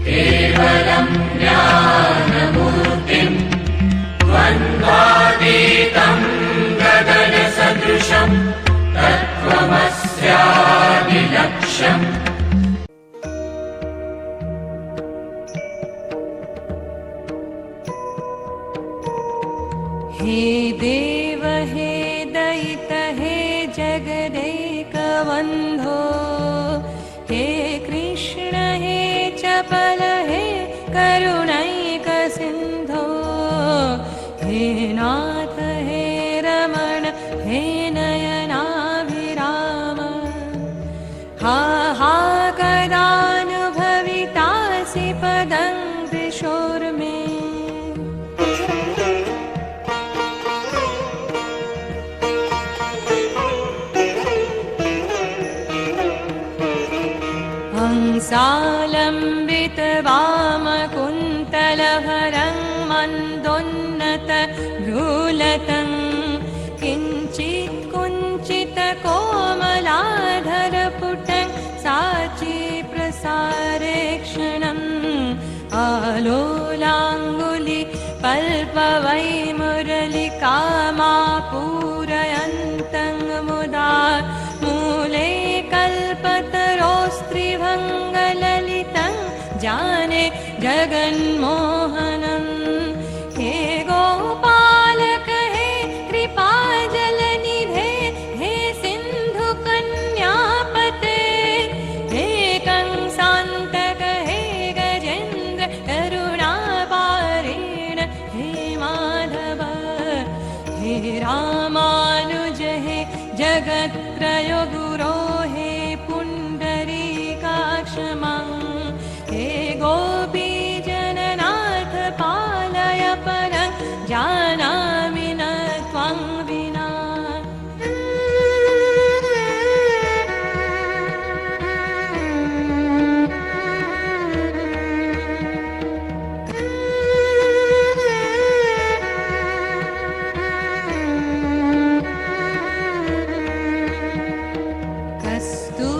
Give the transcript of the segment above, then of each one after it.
केवलं ज्ञानमूर्तिं द्वन्द्वातीतं गगनसदृशं तत्त्वमस्यादिलक्ष्यम्। हे देव हे दयित हे जगदेकबन्धो, हे कृष्ण हे चपल हे करुणैकसिन्धो, हे नाथ हे रमण हे नयनाभिराम, हा हा कदानुभवितासि पदं किशोर्मे। हंसालम्बित वामकुन्तलहरं मन्दोन्नत भ्रूलतं, किञ्चित् कुञ्चित कोमलाधरपुटं साची प्रसारे क्षणम्, आलोलाङ्गुलि पल्पवैमुरलिकामापूरयन्तं मुदा, मूले कल्पतरोस्त्रिभङ्गललितं जाने जगन्मोहनम्। हे गोपालक हे कृपाजलनिधे, हे सिन्धुकन्यापते, हे कंसान्तक हे गजेन्द्र करुणापारेण, हे माधव हे रामानुज हे जगत्त्रयो गुरो, हे पुण्डरीकाक्ष मां, हे गोपीजननाथ पालय परं जानामि न त्वं विना।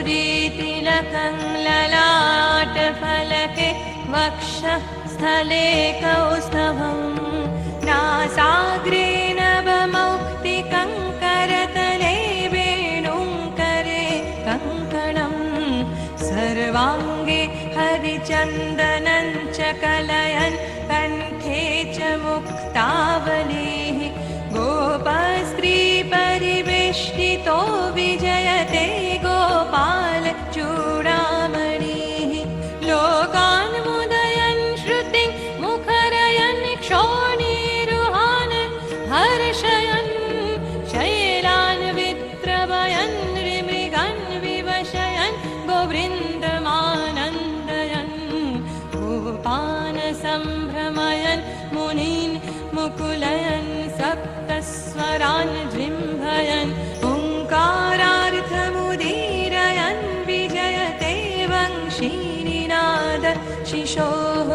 कस्तूरीतिलकं ललाटफलके वक्षस्थले कौस्तभं, नासाग्रे नभमौक्तिकं करतले वेणुङ्करे कङ्कणं, सर्वाङ्गे हरिचन्दनं च कलयन् कण्ठे च मुक्तावलीः, गोपस्त्रीपरिवेष्टितो विजयते गोपाल चूडामणिः, लोकान् मुदयन् श्रुतिं मुखरयन् क्षोणीरुहान् हर्षयन्, शैलान् वित्रवयन् मृगान् विवशयन् गोवृन्दमानन्दयन्, गोपान् सम्भ्रमयन् मुनीन् मुकुलयन् सप्तस्वरान् जृम्भयन्, ओङ्कारार्थमुदीरयन् विजयते वंशीनिनाद शिशोः,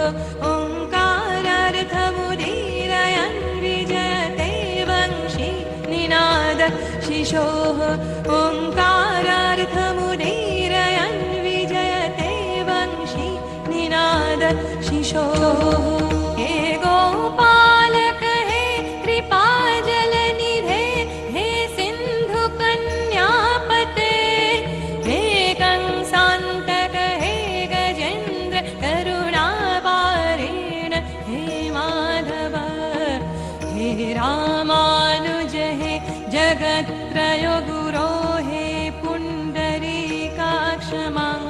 ओङ्कारार्थमुदीरयन् विजयते वंशीनिनाद शिशोः, ओङ्कारार्थमुदीरयन् विजयते वंशीनिनाद शिशोः। हे गोपालक हे कृपाजलनिधे, हे सिन्धुकन्यापते, हे कंसान्तक हे गजेन्द्र करुणापारेण, हे माधव हे रामानुज हे जगत्त्रयो गुरो, हे पुण्डरीकाक्ष मां,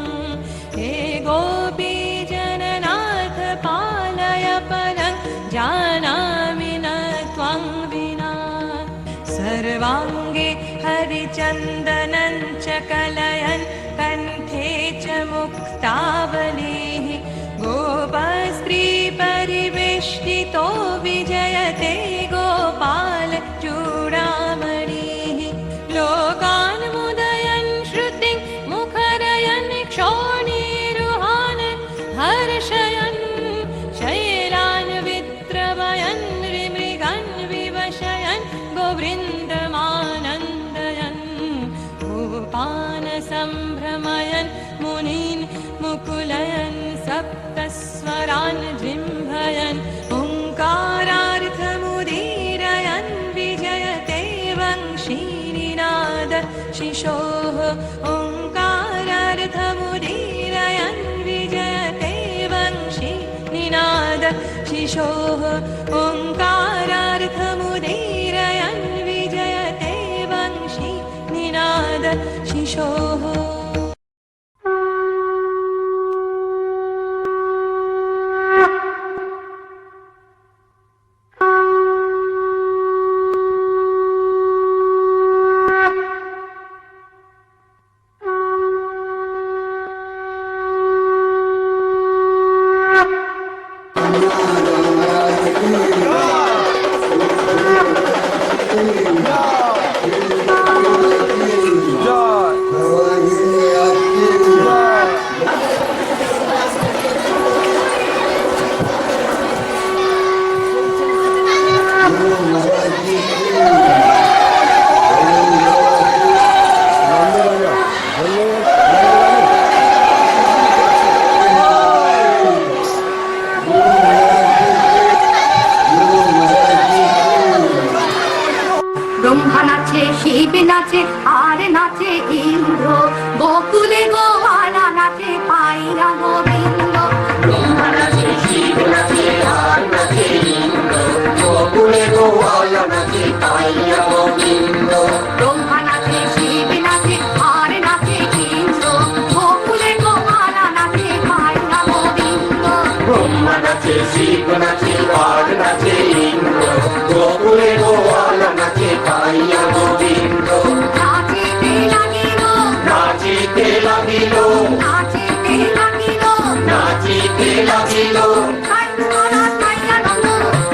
हे गोपीजननाथ पालय परं जानामि न त्वं विना। सर्वाङ्गे हरिचन्दनं च कलयन् कण्ठे च मुक्तावलीः, गोपस्त्रीपरिवेष्टितो विजयते गोपाल चूडामणिः, लोकान् मुदयन् श्रुतिं मुखरयन् क्षोणीरुहान् हर्षयन्, शैलान् वित्रवयन् मृगान् विवशयन् गोवृन्दमानन्दयन्, गोपान् सम्भ्रमयन् मुनीन् मुकुलयन् सप्त स्वरान् जिह्वयन् ओङ्कारार्थमुदीरयन् विजयते वंशीनिनाद शिशोः ओङ्कारार्थमुदीरयन् विजयते वंशीनिनाद शिशोः ओङ्कारार्थमुदीरयन् विजयते वंशीनिनाद शिशोः ব্রহ্মা নাচে, শিব নাচে, আর নাচে ইন্দ্র, গোকুলে গোয়ালা নাচে, পাইয়া গোবিন্দ। ব্রহ্মা নাচে, শিব নাচে, আর নাচে ইন্দ্র, গোকুলে গোয়ালা নাচে, পাইয়া গোবিন্দ। ব্রহ্মা নাচে, শিব নাচে, আর নাচে ইন্দ্র, গোকুলে গোয়ালা নাচে, পাইয়া গোবিন্দ। ব্রহ্মা নাচে, শিব নাচে, আর নাচে ইন্দ্র, গোকুলে গোয়ালা নাচে, পাইয়া গোবিন্দ। নাচিতে লাগিল, নাচিতে লাগিল, নাচিতে লাগিল, নাচিতে লাগিল, কাইয়া কাইয়া নন্দ,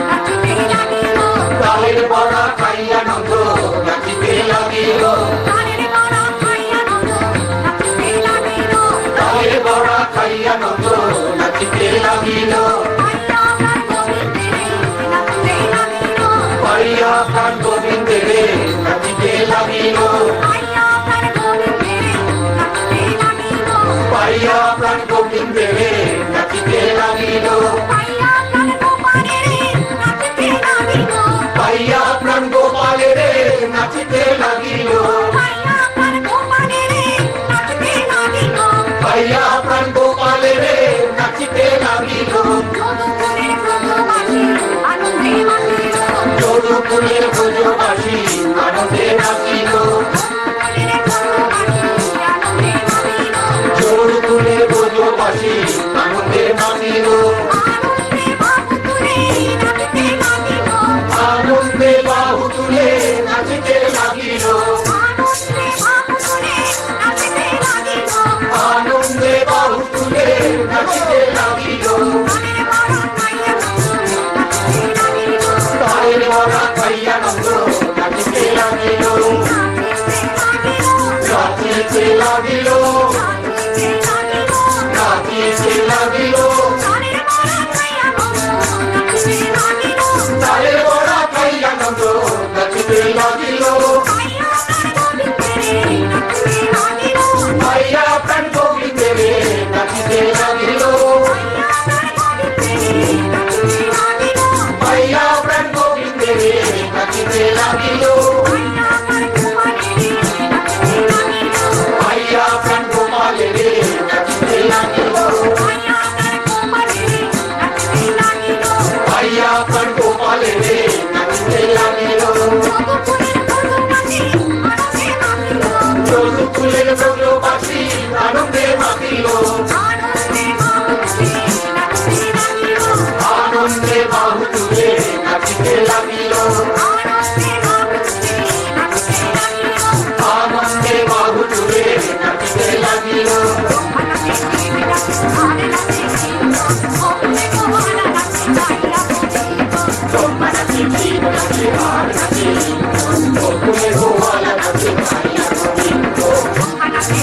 নাচিতে লাগিল, তালের বড়া খাইয়া নন্দ, নাচিতে লাগিল, তালের বড়া খাইয়া নন্দ, নাচিতে লাগিল। তালের বড়া খাইয়া নন্দ, নাচিতে লাগিল, পাইয়া প্রাণ গোবিন্দের নাচিতে লাগিল, পাইয়া প্রাণ গোবিন্দের নাচিতে লাগিল, পাইয়া প্রাণ গোপালের নাচিতে লাগিল, পাইয়া প্রাণ গোপালের নাচিতে লাগিল, যদুকুলের ব্রজবাসী আনন্দে নাচিল, যদুকুলের ব্রজবাসী আনন্দে নাচিল, আনন্দে বাহু তুলে নাচিতে লাগিল, আনন্দে বাহু তুলে নাচিতে লাগিল, তালের বড়া খাইয়া নন্দ নাচিতে লাগিল, নাচিতে লাগিল, নাচিতে লাগিল, তালের বড়া খাইয়া নন্দ নাচিতে লাগিল, পাইয়া প্রাণ গোবিন্দের নাচিতে লাগিল, পাইয়া প্রাণ গোবিন্দের নাচিতে লাগিল, পাইয়া প্রাণ গোপালের নাচিতে লাগিল, পাইয়া প্রাণ গোপালের নাচিতে লাগিল, যদুকুলের ব্রজবাসী আনন্দে মাতিল, আনন্দে বাহু তুলে নাচিতে লাগিল, আনন্দে বাহু তুলে নাচিতে লাগিল, ব্রহ্মা নাচে, শিব নাচে, আর নাচে ইন্দ্র, গোকুলে গোয়ালা নাচে, পাইয়া গোবিন্দ। নাচে,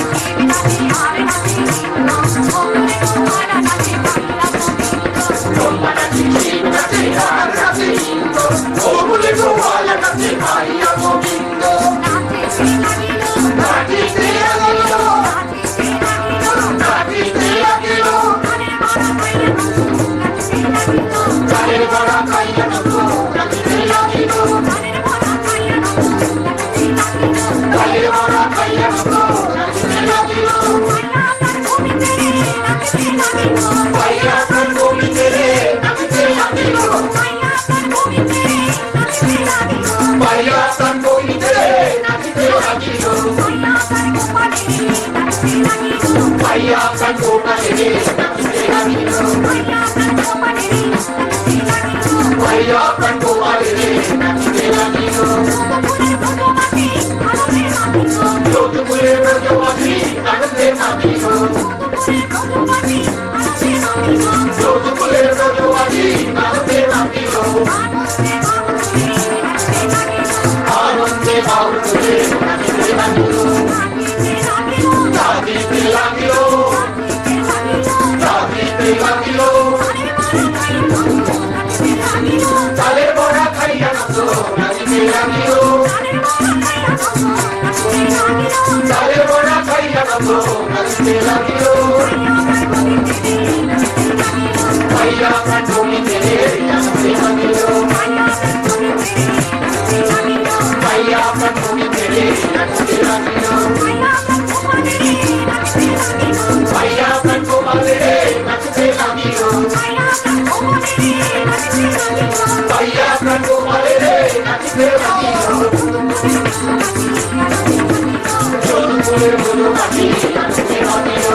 নাচে, আর নাচে ভরা খাইয়া নন্দ নাচিতে লাগিল মায়া তার গোবিন্দের নাচিতে লাগিল পাইয়া তার গোবিন্দের নাচিতে লাগিল পাইয়া তার গোপালের নাচিতে লাগিল পাইয়া তার গোপালের নাচিতে লাগিল যদুকুলের ব্রজবাসী আনন্দে মাতিল যদুকুলের ব্রজবাসী আনন্দে মাতিল আনন্দে বাউল করে নাচিতে লাগিল নাচিতে লাগিল নাচিতে লাগিল চালের বড়া খাইয়া নন্দ নাচিতে লাগিল চালের বড়া খাইয়া নন্দ নাচিতে লাগিল পাইয়া তার গোবিন্দের নাচিতে লাগিল পাইয়া তার গোবিন্দের নাচিতে লাগিল পাইয়া তার গোপালের নাচিতে লাগিল পাইয়া তার গোপালের নাচিতে লাগিল যদুকুলের ব্রজবাসী নাচিতে লাগিল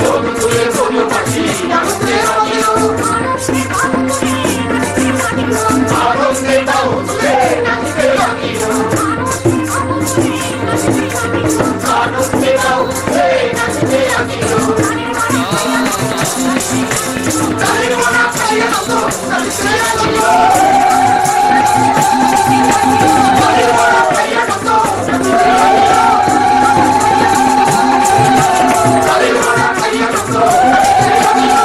যদুকুলের ব্রজবাসী নাচিতে লাগিল আনন্দে বাউল করে নাচিতে লাগিল আনন্দে বাউল করে নাচিতে লাগিল চালের বড়া খাইয়া নন্দ নাচিতে লাগিল চালের বড়া খাইয়া নন্দ নাচিতে লাগিল চালের বড়া খাইয়া নন্দ নাচিতে লাগিল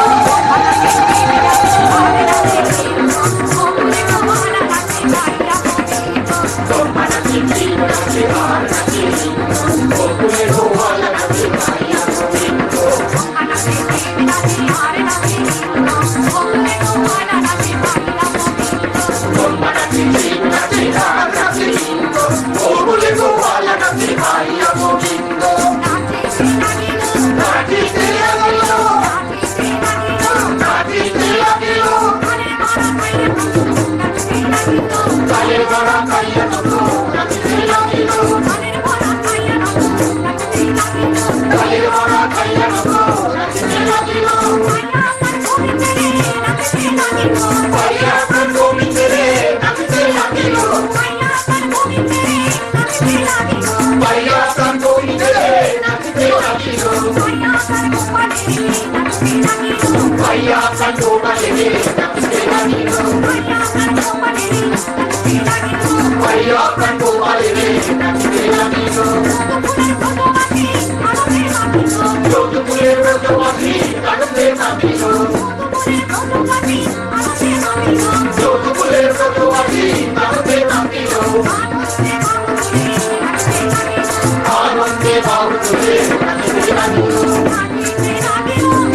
তোমা নাচিতে নাচে আর নাচে গোকুলের গোপাল নাচে পাইয়া গোবিন্দ তোমা নাচিতে নাচে আর নাচে গোকুলের গোপাল নাচে পাইয়া গোবিন্দ নাচিতে লাগিল নাচিতে লাগিল চালের বড়া খাইয়া নন্দ নাচিতে লাগিল চালের বড়া খাইয়া নন্দ নাচিতে লাগিল পাইয়া তার গোবিন্দের নাচিতে লাগিল পাইয়া তার গোবিন্দের নাচিতে লাগিল পাইয়া তার গোপালের নাচিতে লাগিল পাইয়া তার গোপালের নাচিতে লাগিল যদুকুলের ব্রজবাসী আনন্দে মাতিল যদুকুলের ব্রজবাসী আনন্দে মাতিল আনন্দে বাউল করে নাচিতে লাগিল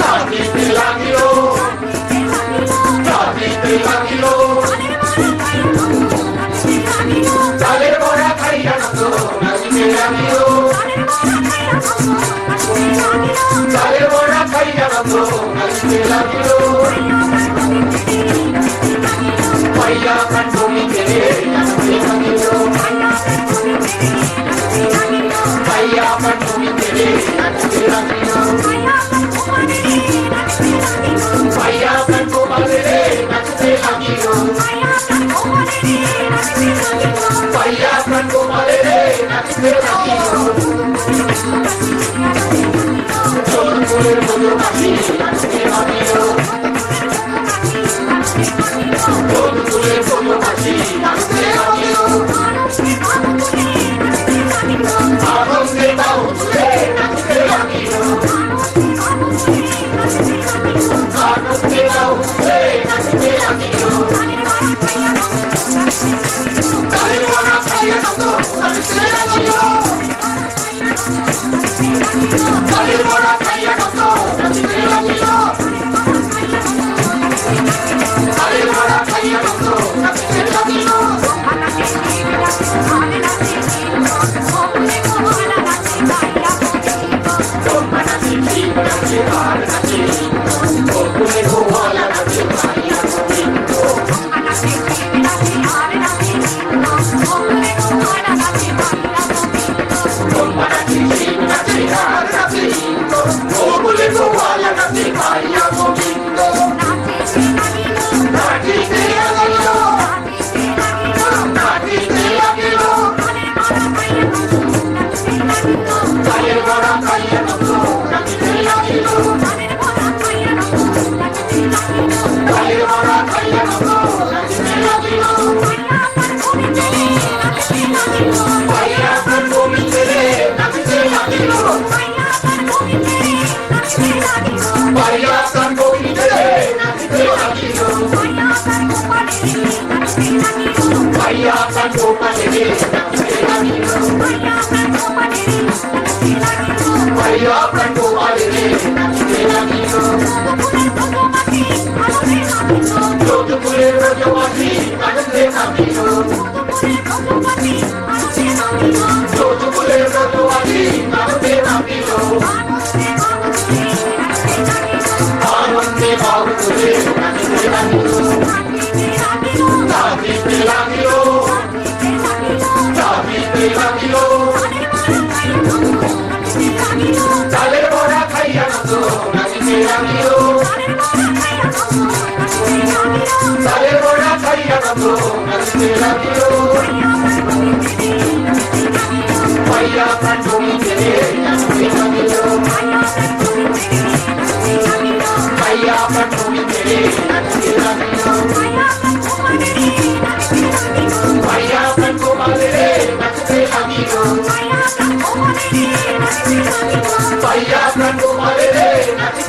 নাচিতে লাগিল নাচিতে লাগিল চালের বড়া খাইয়া নন্দ নাচিতে লাগিল চালের বড়া খাইয়া নন্দ নাচিতে লাগিল পাইয়া তার গোবিন্দের নাচিতে লাগিল পাইয়া তার গোবিন্দের নাচিতে লাগিল পাইয়া তার গোপালের নাচিতে লাগিল পাইয়া তার গোপালের নাচিতে লাগিল যদুকুলের ব্রজবাসী নাচিতে লাগিল যদুকুলের ব্রজবাসী নাচিতে লাগিল আনন্দে বাউল করে নাচিতে লাগিল আনন্দে বাউল করে নাচিতে লাগিল চালের বড়া খাইয়া নন্দ নাচিতে লাগিল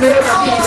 Vaya,